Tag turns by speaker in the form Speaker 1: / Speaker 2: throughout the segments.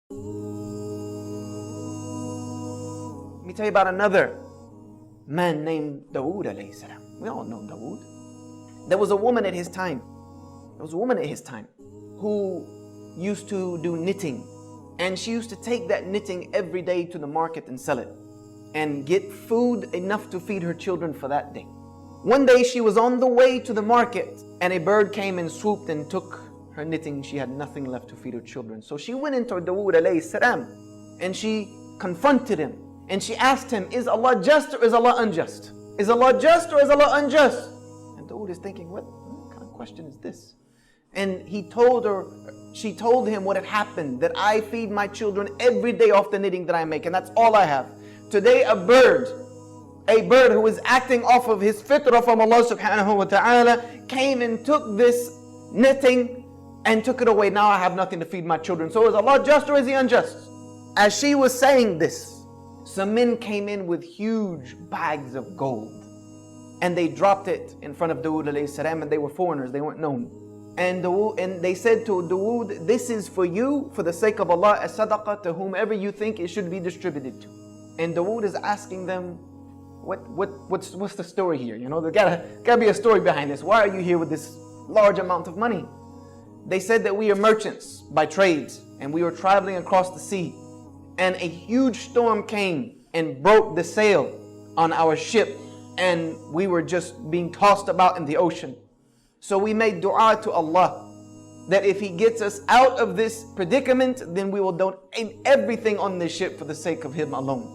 Speaker 1: Let me tell you about another man named Dawood alayhi salam. We all know Dawood. There was a woman at his time. Who used to do knitting. And she used to take that knitting every day to the market and sell it. And get food enough to feed her children for that day. One day she was on the way to the market and a bird came and swooped and took her knitting. She had nothing left to feed her children. So she went into Dawood alayhi salam and she confronted him. And she asked him, is Allah just or is Allah unjust? Is Allah just or is Allah unjust? And Dawood is thinking, what kind of question is this? And she told him what had happened, that I feed my children every day off the knitting that I make, and that's all I have. Today a bird who is acting off of his fitrah from Allah subhanahu wa ta'ala came and took this knitting and took it away. Now I have nothing to feed my children. So is Allah just or is He unjust? As she was saying this, some men came in with huge bags of gold. And they dropped it in front of Dawood alayhi salam, and they were foreigners, they weren't known. And they said to Dawood, this is for you, for the sake of Allah, as sadaqah to whomever you think it should be distributed to. And Dawood is asking them, what's the story here? You know, there gotta be a story behind this. Why are you here with this large amount of money? They said that we are merchants by trades, and we were traveling across the sea. And a huge storm came and broke the sail on our ship, and we were just being tossed about in the ocean. So we made dua to Allah that if He gets us out of this predicament, then we will donate everything on this ship for the sake of Him alone.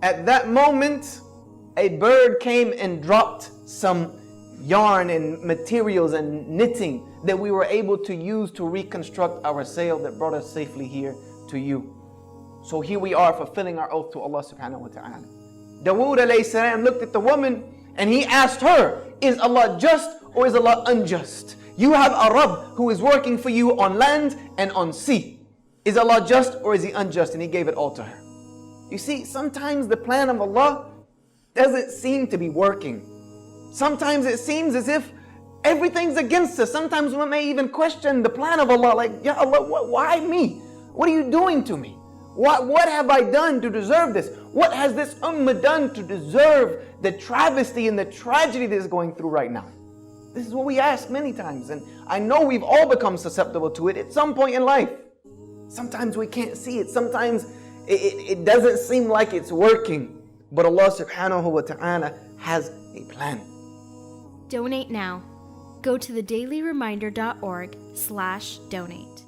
Speaker 1: At that moment, a bird came and dropped some yarn and materials and knitting that we were able to use to reconstruct our sail that brought us safely here to you. So here we are fulfilling our oath to Allah subhanahu wa ta'ala. Dawood alayhi salam looked at the woman and he asked her, is Allah just or is Allah unjust? You have a Rabb who is working for you on land and on sea. Is Allah just or is He unjust? And he gave it all to her. You see, sometimes the plan of Allah doesn't seem to be working. Sometimes it seems as if everything's against us. Sometimes we may even question the plan of Allah, like, Ya Allah, why me? What are you doing to me? What have I done to deserve this? What has this ummah done to deserve the travesty and the tragedy that is going through right now? This is what we ask many times, and I know we've all become susceptible to it at some point in life. Sometimes we can't see it. Sometimes it doesn't seem like it's working. But Allah subhanahu wa ta'ala has a plan.
Speaker 2: Donate now. Go to thedailyreminder.org/donate.